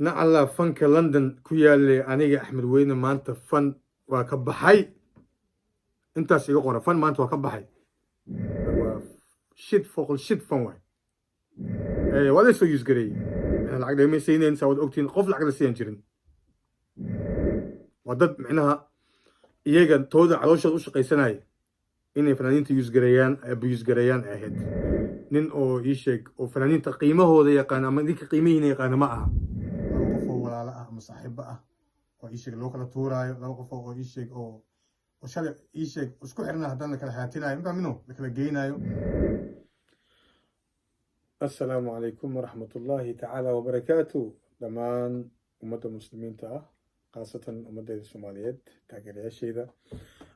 nacala fanka London ku yaalay aniga Axmed Weyne maanta fan waa ka baxay intaas iga qora fan maanta waa ka baxay waa shit fan way waa la soo use gareeyay lacag dheemay siineen saawad ogtiin qof lacag la siin jirin waa dad micnaha iyaga tooda calooshooda u shaqaysanaya inay fanaaniinta use gareeyaan abuse gareeyaan ahayd nin oo ii sheeg oo fanaaniinta qiimahooda yaqaan ama ninka qiimihiina yaqaan ma aha laba qof oo walaalo ah ama saaxiibo ah oo ii sheeg loo kala tuuraayo laba qof oo ii sheeg oo shalay ii sheeg isku xirna haddana la kala xaatinayo inta mino la kala geynayo assalaamu calaykum waraxmatullaahi tacaala wabarakaatu dhammaan ummadda muslimiinta ah khaasatan ummaddeeda soomaaliyeed taageerayaashayda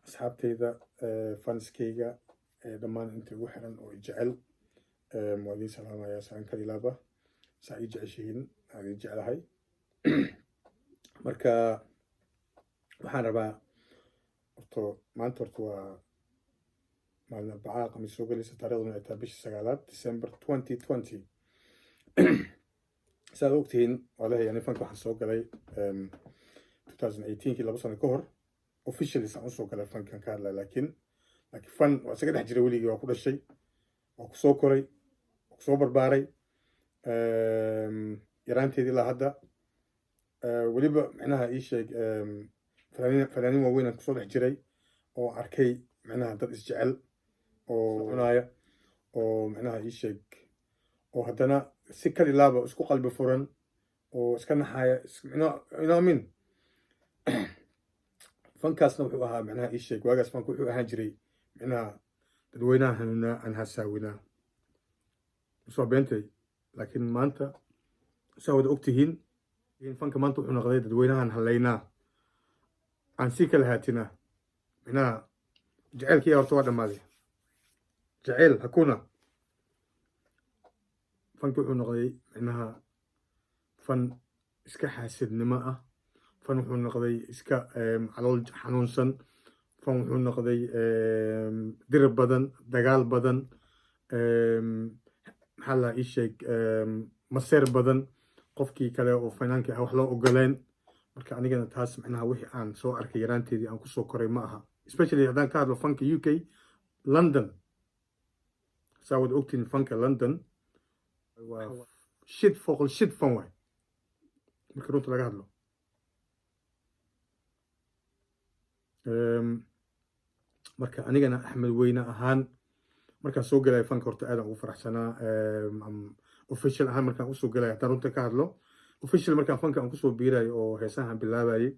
asxaabtayda fanskayga dhammaan inta ugu xiran oo jecel waa idiin salaamayaa saan kalilaaba saa ii jeceshihiin aan idiin jeclahay marka waxaan rabaa maanta waa maalin arbacaa khamiis soo gelaysa taariikhduna ay tahay bisha 9 December 2020 saad ogtihiin walahi ani fanka waxaan soo galay 2018 laba sano ka hor officially saan usoo galay fankan ka hadlaa laakiin fan waa isaga dhex jiray weligii waa ku dhashay waa ku soo koray waa ku soo barbaaray yaraanteedii ilaa hadda weliba micnaha ii sheeg fanaaniin waaweyn aan kusoo dhex jiray oo arkay micnaha dad isjecel oo cunaya oo micnaha ii sheeg oo haddana si kalilaaba isku qalbi furan oo iska naxaya amin fankaasna wuxuu ahaa micnaha ii sheeg waagaas fanku wuxuu ahaan jiray micnaha dadweynaha hanuunaa aan hasaawinaa usoo beentay laakiin maanta saa wada ogtihiin fanka maanta wuxuu noqday dadweynahan halaynaa aan sii kala haatinaa micnaha jaceylkii horta waa dhammaaday jaceyl hakuna fanka wuxuu noqday micnaha fan iska xaasidnimo ah fan wuxuu noqday iska calool xanuunsan fan wuxuu noqday dir badan dagaal badan maxaa la ii sheeg maseer badan qofkii kale oo finaanki ah wax loo ogoleen marka anigana taas micnaha wixii aan soo arkay yaraanteedii aan kusoo koray ma aha especially haddaan ka hadlo fanka UK London saa wada ogtiin fanka London waa shit fan way marka runta laga hadlo marka anigana Axmed Weyne ahaan markaan soo galay fanka horta aad aan ugu faraxsanaa official ahaan markaan usoo galay haddaan runta ka hadlo official markaan fanka aan kusoo biirayo oo heesahan bilaabayay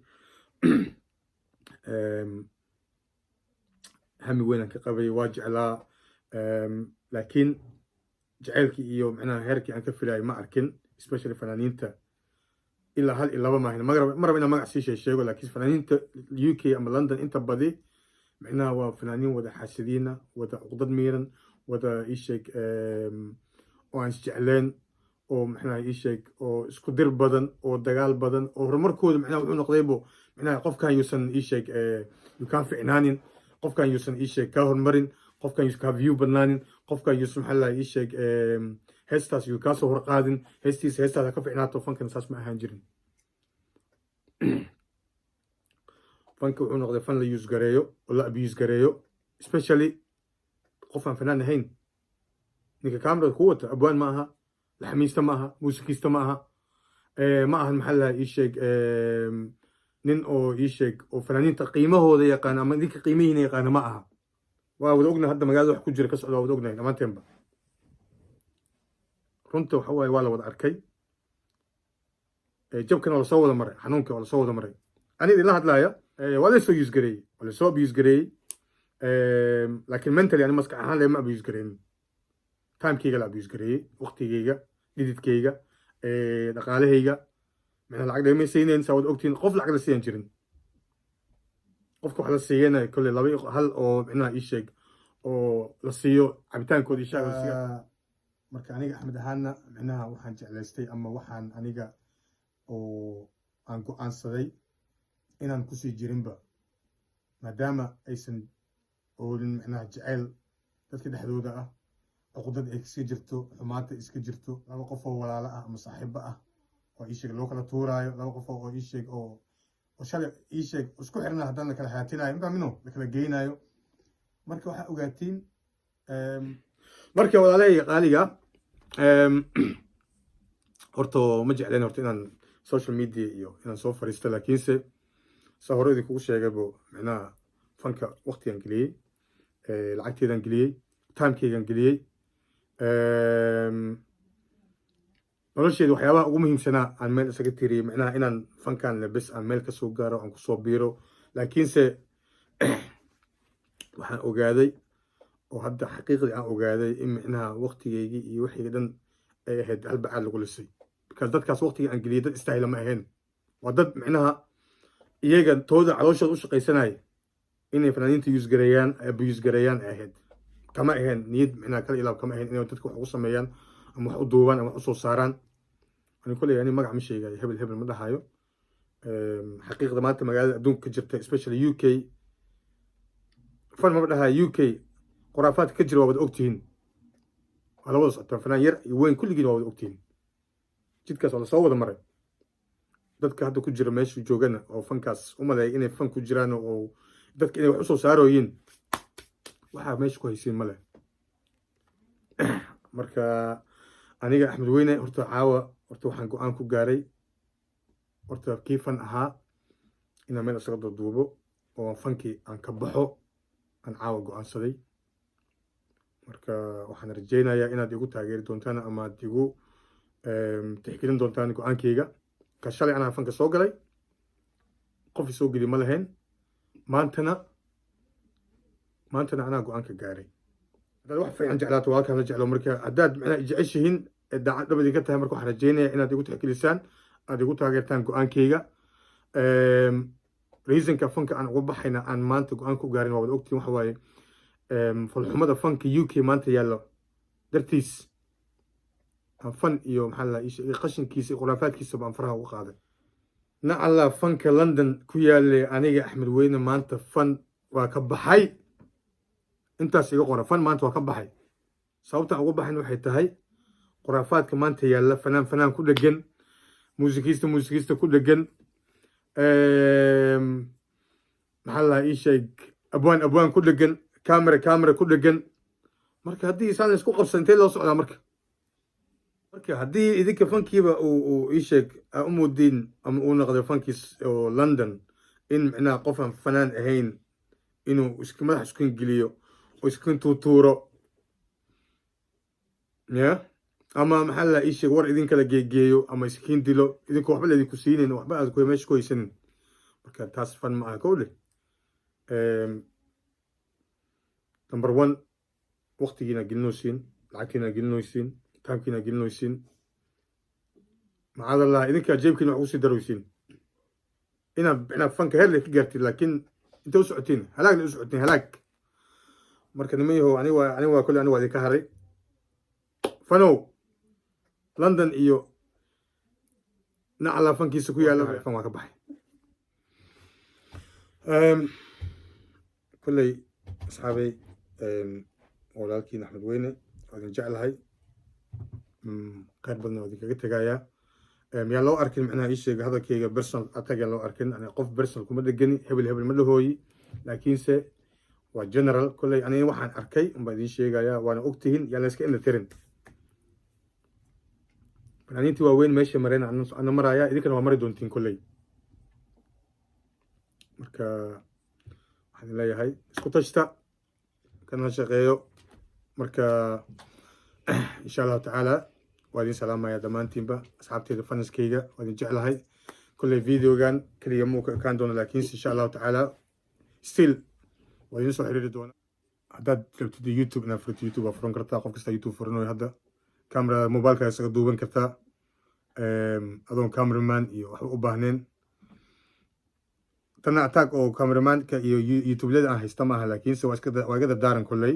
hami weyn aan ka qabay waa jeclaa laakiin jaceylkii iyo micnaha heerkii aan ka filayay ma arkin especially fanaaniinta ilaa hal iyo laba maahin maraba inaan magac sii sheego laakiin fanaaniinta UK ama London inta badi micnaha waa fanaaniin wada xaasidiina wada cuqdad miiran wada ii sheeg oo aan isjecleen oo micnaha ii sheeg oo isku dir badan oo dagaal badan oo horumarkooda micnaha wuxuu noqdaybo micnaha qofkan yuusan ii sheeg yukaan ficnaanin qofkan yuusan ii sheeg kaa horumarin qofkan yuusan kaa view badnaanin qofkan yuusan maxaa la ii sheeg heestaas yuu kaa soo horqaadin heestaas ha ka ficnaato fankan saas ma ahaan jirin fanka wuxuu noqday fan la use gareeyo oo la abuse gareeyo especially qof aan fanaan ahayn ninka kamerada ku wata abwaan ma aha laxamiista ma aha muusikiista ma aha ma ahan maxaa la ii sheeg nin oo ii sheeg oo fanaaniinta qiimahooda yaqaan ama ninka qiimihiina yaqaana ma aha waa wada ognahay hadda magaalada wax ku jira ka socda waa wada ognahay dhammaanteenba runta waxa waaye waa la wada arkay jabkana waa lasoo wada maray xanuunka waa lasoo wada maray ani idinla hadlaaya waa la soo use gareeyey waa la soo abuse gareeyey laakiin mentally ani maskax ahaan lema abuse gareeynin timekeyga la abuse gareeyey waqtigeyga dhididkeyga dhaqaalahayga micnaha lacag dheemay siineen saa wada ogtiin qof lacag la siiyan jirin qofka wax la siiyana kolley hal oo micnaha ii sheeg oo la siiyo cabitaankooda ishaaga marka aniga Axmed ahaana micnaha waxaan jeclaystay ama waxaan aniga oo aan go'aansaday inaan kusii jirinba maadaama aysan oolin micnaha jaceyl dadka dhexdooda ah cuqdad ay iska jirto xumaanta iska jirto laba qof oo walaalo ah ama saaxiibo ah oo ii sheeg loo kala tuuraayo laba qof oo ii sheeg oo shalay ii sheeg isku xirna haddana la kala xaatinayo intaa mino la kala geynayo marka waxaa ogaatiin marka walaalahayga qaaliga horta ma jecleen horta inaan social media iyo inaan soo fariisto laakiinse saa hore idinkugu sheegaybo micnaha fanka waqtigan geliyey lacagteedan geliyey timekeygan geliyey nolosheeda waxyaabaha ugu muhiimsanaa aan meel isaga tiriyey micnaha inaan fankan lebes aan meel kasoo gaaro aan kusoo biiro laakiinse waxaan ogaaday oo hadda xaqiiqdii aan ogaaday in micnaha waqtigeygii iyo wixii dhan ay ahayd halbacaad lagu lisay because dadkaas waqtigii aan geliyey dad istaahila ma ahayn waa dad micnaha iyaga tooda calooshooda u shaqaysanaya inay fanaaniinta abuse gareeyaan ay ahayd kama ahayn niyad micnaha kala ilaab kama ahayn inay dadka wax ugu sameeyaan ama wax u duubaan ama wax usoo saaraan ani koley ani magac ma sheegayo hebel ma dhahayo xaqiiqda maanta magaalada adduunka ka jirta especially UK fan mama dhahayo UK khuraafaadka ka jira waa wada ogtihiin waa la wada socotaan fanaan yar iyo weyn kulligiin waa wada ogtihiin jidkaas waa lasoo wada maray dadka hadda ku jira meesha joogana oo fankaas u maleeya inay fan ku jiraan oo dadka inay wax usoo saarooyiin waxaa meesha ku haysiin male marka aniga axmed weyne horta caawa horta waxaan go-aan ku gaaray horta kii fan ahaa inaan meel isaga duuduubo oo fankii aan ka baxo aan caawa go-aansaday marka waxaan rajaynayaa inaad igu taageeri doontaan ama aad igu tixgelin doontaan go-aankeyga ka shalay anaa fanka soo galay qof isoo geli ma lahayn maantana anaa go-aanka gaaray haddaad wax fiican jeclaato waa halkaan la jeclo marka haddaad macnaha jeceshihiin daacad dhabadii ka tahay marka waxaan rajaynayaa inaad igu tixgelisaan aad igu taageertaan go-aankeyga reasonka fanka aan uga baxayna aan maanta go-aanka u gaarin waa wada ogtiin waxa waaye falxumada fanka UK maanta yaallo dartiis fan iyo maxaa la qashinkiisa iyo khuraafaadkiisa baan faraha uga qaaday nacalla fanka London ku yaallay aniga axmed weyne maanta fan waa ka baxay intaas iga qora fan maanta waa ka baxay sababtaan uga baxayn waxay tahay khuraafaadka maanta yaalla fanaan ku dhegan muusikiista ku dhegan maxaa la ii sheeg abwaan ku dhegan camera ku dhegan marka haddii isaan isku qabsan intee loo socdaa marka haddii idinka fankiiba uu ii sheeg aa u moodiin ama uu noqday fankiis oo London in micnaha qof aan fanaan ahayn inuu madax iskin geliyo oo iskin tuutuuro ya ama maxaa la ii sheeg war idinkala geegeeyo ama iskiin dilo idinka waxba laydinku siinayn waxba aad meesha ku haysanin marka taas fan ma aha kowle number one waqtigiina gelinaysiin lacagtiina gelinaysiin taamkiina gelinaysiin macadallah idinkaa jeebkiina wax ugu sii daraysiin inaad fanka heerle ka gaartiin laakiin inta u socotiin halaagna u socotiin halaag marka nimanyahow aniga kole aniga waa idinka haray fanow London iyo nacala fankiisa ku yaalla fan waa ka baxay kolley asxaabay walaalkiin axmed weyne waa idin jeclahay qayr badna waa idinkaga tegayaa yaan loo arkin micnaha ii sheega hadalkeyga personal attack yaan loo arkin qof personal kuma dhegani hebel ma dhahooyi laakiinse waa general kolley aniga waxaan arkay unbaa idiin sheegayaa waana ogtihiin yaan la iska indha tirin fanaaniintii waaweyn meesha mareen ana marayaa idinkana waa mari doontiin kolley marka waxaan leeyahay isku tashta kana shaqeeyo marka insha allahu tacaala waa idin salaamaya dhammaantiinba asxaabteeda fanaskeyga waa idin jeclahay kolley videogan keliya muu ka ekaan doona laakiinse insha allahu tacaala still waa idin soo xiriiri doona haddaad rabtid YouTube inaad furto YouTube waa furan kartaa qof kasta YouTube furanayo hadda camera mobileka isaga duuban kartaa adoon cameraman iyo waxba u baahneen tana attack oo cameramanka iyo YouTube-lada aan haysta maaha laakiinse waa iga dardaaran kolley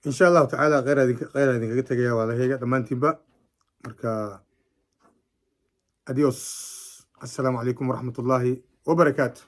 insha allahu tacaala kheyr idinkaga tegaya waa lahayga dhammaantiinba marka adios assalaamu calaykum waraxmatullaahi wabarakaatu